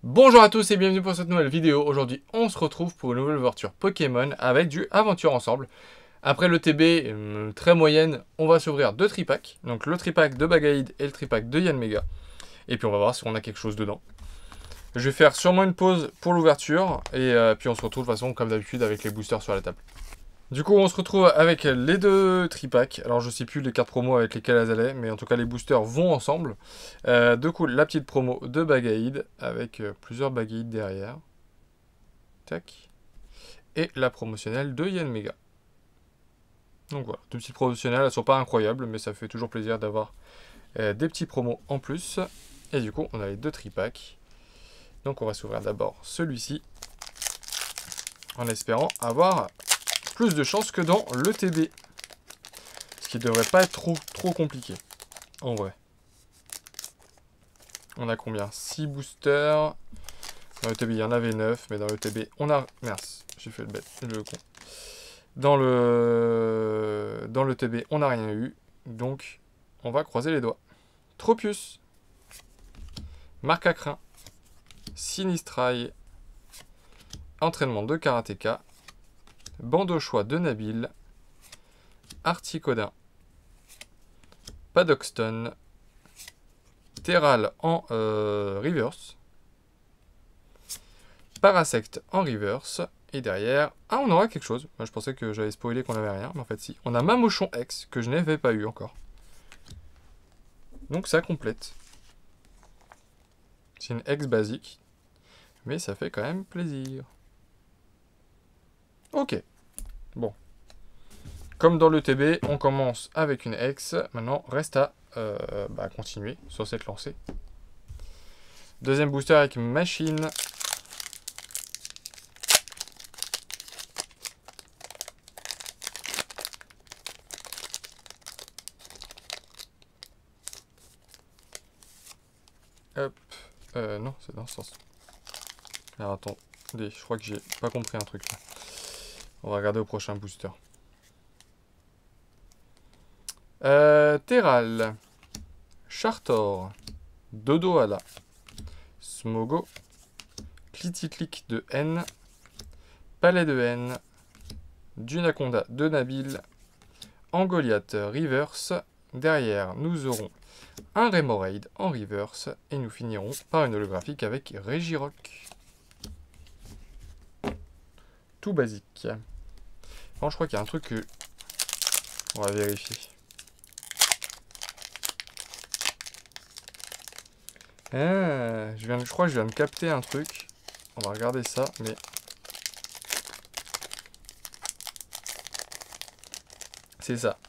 Bonjour à tous et bienvenue pour cette nouvelle vidéo. Aujourd'hui, on se retrouve pour une nouvelle aventure Pokémon avec du Aventure Ensemble. Après le TB très moyenne, on va s'ouvrir deux tripacks. Donc le tripack de Bagaïd et le tripack de Yanmega. Et puis on va voir si on a quelque chose dedans. Je vais faire sûrement une pause pour l'ouverture. Et puis on se retrouve de toute façon comme d'habitude avec les boosters sur la table. Du coup, on se retrouve avec les deux tripacks. Alors, je sais plus les cartes promo avec lesquelles elles allaient, mais en tout cas, les boosters vont ensemble. Du coup, la petite promo de Bagaïd avec plusieurs Bagaïd derrière. Tac. Et la promotionnelle de Yanmega. Donc voilà, deux petites promotionnelles, elles sont pas incroyables, mais ça fait toujours plaisir d'avoir des petits promos en plus. Et du coup, on a les deux tripacks. Donc, on va s'ouvrir d'abord celui-ci, en espérant avoir plus de chance que dans le TB. Ce qui devrait pas être trop compliqué. En vrai. On a combien? 6 boosters. Dans le TB, il y en avait 9. Mais dans le TB, on a... Merci, j'ai fait le con. Dans le TB, on n'a rien eu. Donc, on va croiser les doigts. Tropius. Marcacrin. Sinistrail. Entraînement de Karateka. Bandeau-choix de Nabil. Articodin. Padoxton. Terral en reverse. Parasect en reverse. Et derrière... Ah, on aura quelque chose. Moi, je pensais que j'avais spoilé qu'on n'avait rien. Mais en fait, si. On a Mamochon X que je n'avais pas eu encore. Donc, ça complète. C'est une X basique. Mais ça fait quand même plaisir. Ok. Bon. Comme dans le TB, on commence avec une X. Maintenant, reste à continuer sur cette lancée. Deuxième booster avec machine. Hop. Non, c'est dans ce sens. Alors attendez, je crois que j'ai pas compris un truc là. On va regarder au prochain booster. Terral. Chartor. Dodoala. Smogo. Cliticlic de N. Palais de N. Dunaconda de Nabil. Angoliath Reverse. Derrière, nous aurons un Remoraid en reverse. Et nous finirons par une holographique avec Regirock. Tout basique. Bon, je crois qu'il y a un truc que... On va vérifier. Je crois que je viens de capter un truc. On va regarder ça, mais... C'est ça.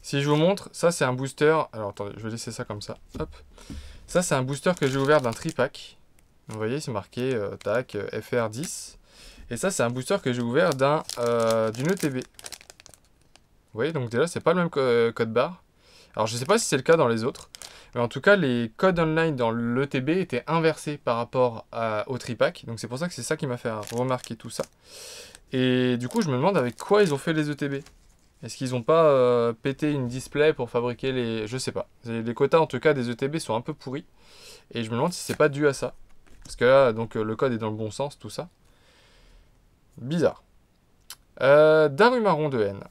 Si je vous montre, ça c'est un booster. Alors attendez, je vais laisser ça comme ça. Hop. Ça c'est un booster que j'ai ouvert d'un tripack. Vous voyez, c'est marqué tac, FR10. Et ça c'est un booster que j'ai ouvert d'une ETB. Vous voyez, donc déjà c'est pas le même code barre. Alors je sais pas si c'est le cas dans les autres. Mais en tout cas, les codes online dans l'ETB étaient inversés par rapport au tripack. Donc c'est pour ça que c'est ça qui m'a fait remarquer tout ça. Et du coup, je me demande avec quoi ils ont fait les ETB. Est-ce qu'ils n'ont pas pété une display pour fabriquer les... Je sais pas. Les quotas, en tout cas, des ETB sont un peu pourris. Et je me demande si c'est pas dû à ça. Parce que là, donc, le code est dans le bon sens, tout ça. Bizarre. Darumaron de N.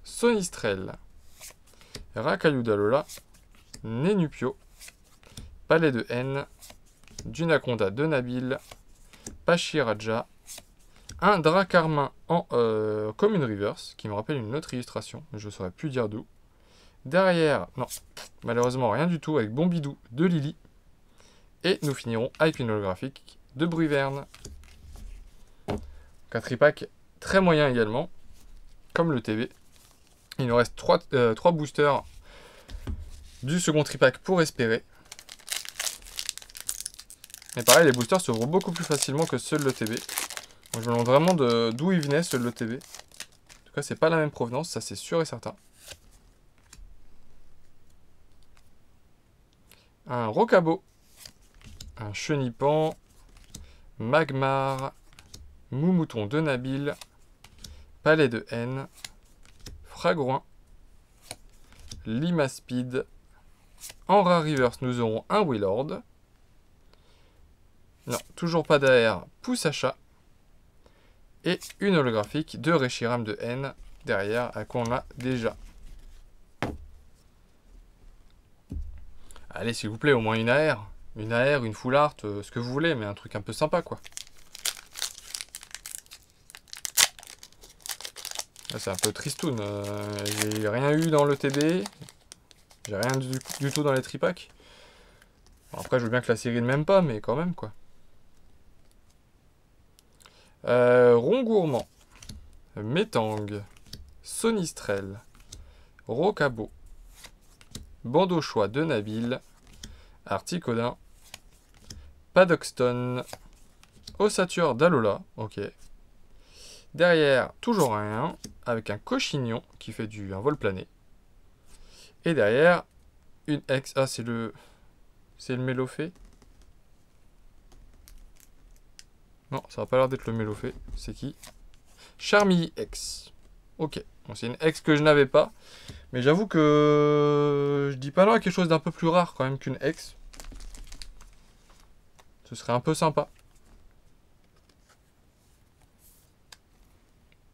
Sonistrel. Rakayudalola. Nenupio. Palais de N. Dunaconda de Nabil. Pachiraja. Un Dracarmin en Commune Reverse, qui me rappelle une autre illustration, mais je ne saurais plus dire d'où. Derrière, non, malheureusement rien du tout, avec Bombidou de Lily. Et nous finirons avec une holographique de Bruverne. Un tripack très moyen également, comme le TB. Il nous reste 3 boosters du second tripack pour espérer. Et pareil, les boosters s'ouvrent beaucoup plus facilement que ceux de l'ETB. Donc je me demande vraiment d'où ils venaient, ceux de l'ETB. En tout cas, c'est pas la même provenance, ça c'est sûr et certain. Un Rocabo. Un Chenipan. Magmar. Moumouton de Nabil. Palais de N. Fragouin. Limaspeed. En rare reverse, nous aurons un Willord. Non, toujours pas d'AR. Pousse achat. Et une holographique de Reshiram de N derrière, qu'on a déjà. Allez, s'il vous plaît, au moins une AR. Une AR, une full art, ce que vous voulez, mais un truc un peu sympa, quoi. Là, c'est un peu tristoun. J'ai rien eu dans le TB. J'ai rien du tout dans les tripacks. Bon, après, je veux bien que la série ne m'aime pas, mais quand même, quoi. Rond Gourmand. Métang. Sonistrel. Rocabo. Bandeau choix de Nabil. Articodin. Padoxton. Ossature d'Alola. Ok. Derrière, toujours rien. Avec un cochignon qui fait un vol plané. Et derrière, une ex. Ah, c'est le Mélofée. Non, ça va pas l'air d'être le Mélofée. C'est qui? Charmilly X. Ok. Bon, c'est une ex que je n'avais pas. Mais j'avoue que je dis pas non à quelque chose d'un peu plus rare quand même qu'une ex. Ce serait un peu sympa.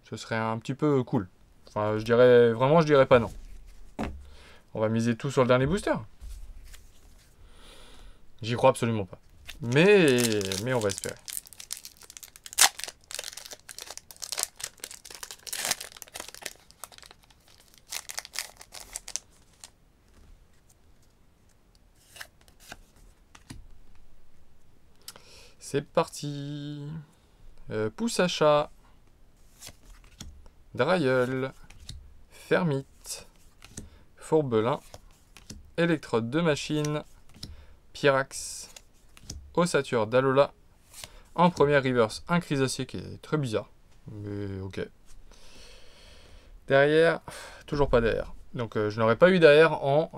Ce serait un petit peu cool. Enfin, je dirais pas non. On va miser tout sur le dernier booster. J'y crois absolument pas. Mais on va espérer. C'est parti. Pousse achat. Drailleul. Fermite. Fourbelin. Électrode de machine. Pyrax. Ossature d'Alola. En première reverse, un Chrysacier qui est très bizarre. Mais ok. Derrière, toujours pas d'AR. Donc je n'aurais pas eu d'AR en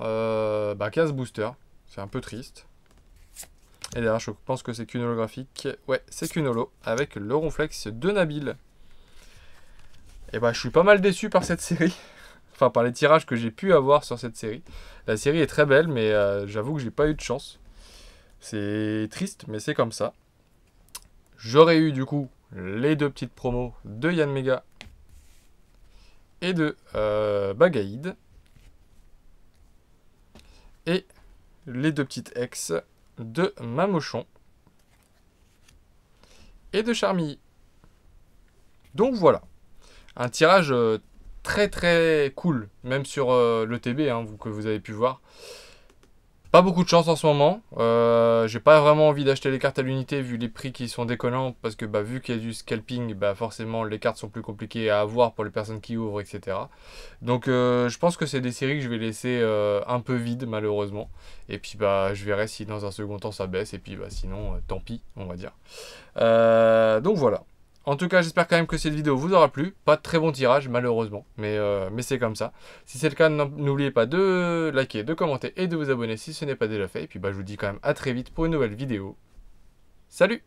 15 booster. C'est un peu triste. Et derrière, je pense que c'est qu'une holographique. Ouais, c'est qu'une holo. Avec le Ronflex de Nabil. Et bah, je suis pas mal déçu par cette série. Enfin, par les tirages que j'ai pu avoir sur cette série. La série est très belle, mais j'avoue que j'ai pas eu de chance. C'est triste, mais c'est comme ça. J'aurais eu, du coup, les deux petites promos de Yann Mega et de Bagaïd. Et les deux petites ex de Mamochon et de Charmilly. Donc voilà, un tirage très très cool, même sur le TB que vous avez pu voir. Pas beaucoup de chance en ce moment. J'ai pas vraiment envie d'acheter les cartes à l'unité vu les prix qui sont déconnants. Parce que vu qu'il y a du scalping, forcément les cartes sont plus compliquées à avoir pour les personnes qui ouvrent, etc. Donc je pense que c'est des séries que je vais laisser un peu vides malheureusement. Et puis je verrai si dans un second temps ça baisse. Et puis sinon tant pis on va dire. Donc voilà. En tout cas, j'espère quand même que cette vidéo vous aura plu. Pas de très bon tirage, malheureusement. Mais c'est comme ça. Si c'est le cas, n'oubliez pas de liker, de commenter et de vous abonner si ce n'est pas déjà fait. Et puis je vous dis quand même à très vite pour une nouvelle vidéo. Salut!